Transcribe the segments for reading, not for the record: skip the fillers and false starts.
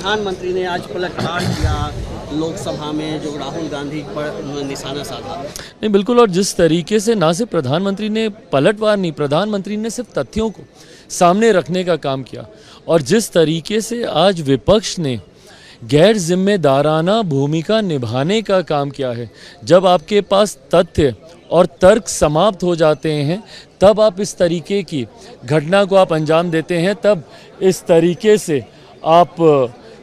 प्रधानमंत्री ने आज पलटवार किया लोकसभा में, जो राहुल गांधी पर निशाना साधा। नहीं, बिल्कुल। और जिस तरीके से ना सिर्फ प्रधानमंत्री ने पलटवार नहीं, प्रधानमंत्री ने सिर्फ तथ्यों को सामने रखने का काम किया, और जिस तरीके से आज विपक्ष ने गैर जिम्मेदाराना भूमिका निभाने का काम किया है। जब आपके पास तथ्य और तर्क समाप्त हो जाते हैं, तब आप इस तरीके की घटना को आप अंजाम देते हैं, तब इस तरीके से आप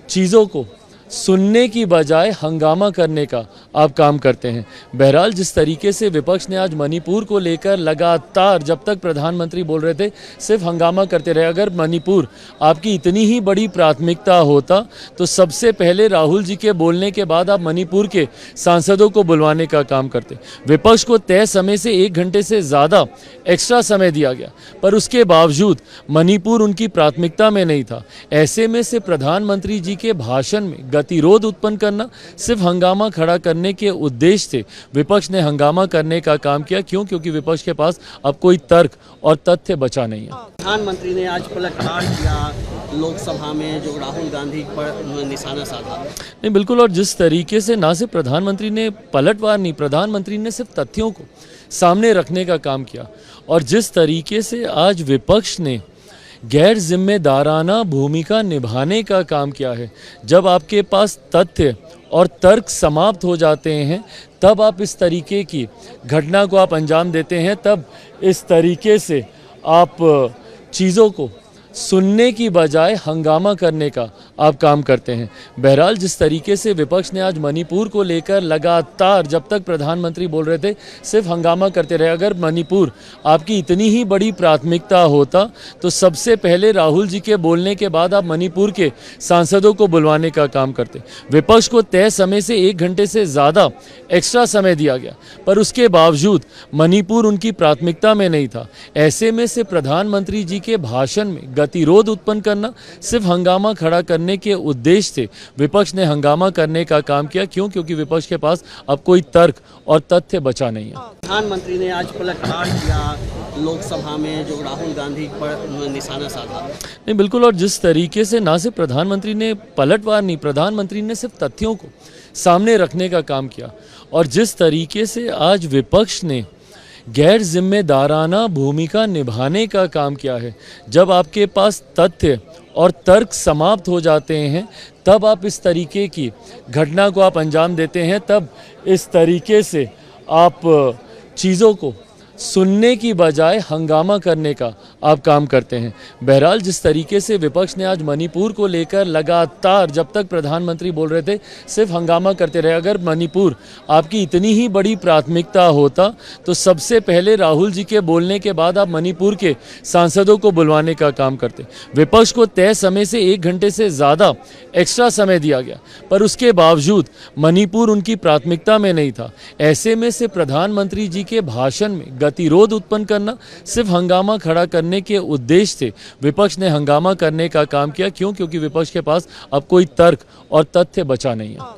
चीज़ों को सुनने की बजाय हंगामा करने का आप काम करते हैं। बहरहाल, जिस तरीके से विपक्ष ने आज मणिपुर को लेकर लगातार, जब तक प्रधानमंत्री बोल रहे थे, सिर्फ हंगामा करते रहे। अगर मणिपुर आपकी इतनी ही बड़ी प्राथमिकता होता तो सबसे पहले राहुल जी के बोलने के बाद आप मणिपुर के सांसदों को बुलवाने का काम करते। विपक्ष को तय समय से 1 घंटे से ज़्यादा एक्स्ट्रा समय दिया गया, पर उसके बावजूद मणिपुर उनकी प्राथमिकता में नहीं था। ऐसे में से प्रधानमंत्री जी के भाषण में गतिरोध उत्पन्न करना, सिर्फ हंगामा खड़ा करने के उद्देश्य से विपक्ष ने हंगामा करने का काम किया। क्यों? क्योंकि विपक्ष के पास अब कोई तर्क और तथ्य बचा नहीं है। प्रधानमंत्री ने आज पलटवार किया लोकसभा में, जो राहुल गांधी पर निशाना साधा। नहीं, बिल्कुल। और जिस तरीके से ना सिर्फ प्रधानमंत्री ने पलटवार नहीं, प्रधानमंत्री ने सिर्फ तथ्यों को सामने रखने का काम किया, और जिस तरीके से आज विपक्ष ने गैर जिम्मेदाराना भूमिका निभाने का काम किया है। जब आपके पास तथ्य और तर्क समाप्त हो जाते हैं, तब आप इस तरीके की घटना को आप अंजाम देते हैं, तब इस तरीके से आप चीज़ों को सुनने की बजाय हंगामा करने का आप काम करते हैं। बहरहाल, जिस तरीके से विपक्ष ने आज मणिपुर को लेकर लगातार, जब तक प्रधानमंत्री बोल रहे थे, सिर्फ हंगामा करते रहे। अगर मणिपुर आपकी इतनी ही बड़ी प्राथमिकता होता तो सबसे पहले राहुल जी के बोलने के बाद आप मणिपुर के सांसदों को बुलवाने का काम करते। विपक्ष को तय समय से 1 घंटे से ज़्यादा एक्स्ट्रा समय दिया गया, पर उसके बावजूद मणिपुर उनकी प्राथमिकता में नहीं था। ऐसे में से प्रधानमंत्री जी के भाषण में गतिरोध उत्पन्न करना, सिर्फ हंगामा खड़ा करने के उद्देश्य से विपक्ष ने हंगामा करने का काम किया। क्यों? क्योंकि विपक्ष के पास अब कोई तर्क और तथ्य बचा नहीं है। प्रधानमंत्री ने आज पलटवार किया लोकसभा में, जो राहुल गांधी पर निशाना साधा। नहीं, बिल्कुल। और जिस तरीके से ना सिर्फ प्रधानमंत्री ने पलटवार नहीं, प्रधानमंत्री ने सिर्फ तथ्यों को सामने रखने का काम किया, और जिस तरीके से आज विपक्ष ने गैर जिम्मेदाराना भूमिका निभाने का काम किया है। जब आपके पास तथ्य और तर्क समाप्त हो जाते हैं, तब आप इस तरीके की घटना को आप अंजाम देते हैं, तब इस तरीके से आप चीज़ों को सुनने की बजाय हंगामा करने का आप काम करते हैं। बहरहाल, जिस तरीके से विपक्ष ने आज मणिपुर को लेकर लगातार, जब तक प्रधानमंत्री बोल रहे थे, सिर्फ हंगामा करते रहे। अगर मणिपुर आपकी इतनी ही बड़ी प्राथमिकता होता तो सबसे पहले राहुल जी के बोलने के बाद आप मणिपुर के सांसदों को बुलवाने का काम करते। विपक्ष को तय समय से 1 घंटे से ज़्यादा एक्स्ट्रा समय दिया गया, पर उसके बावजूद मणिपुर उनकी प्राथमिकता में नहीं था। ऐसे में से प्रधानमंत्री जी के भाषण में गतिरोध उत्पन्न करना, सिर्फ हंगामा खड़ा करने के उद्देश्य से विपक्ष ने हंगामा करने का काम किया। क्यों? क्योंकि विपक्ष के पास अब कोई तर्क और तथ्य बचा नहीं है।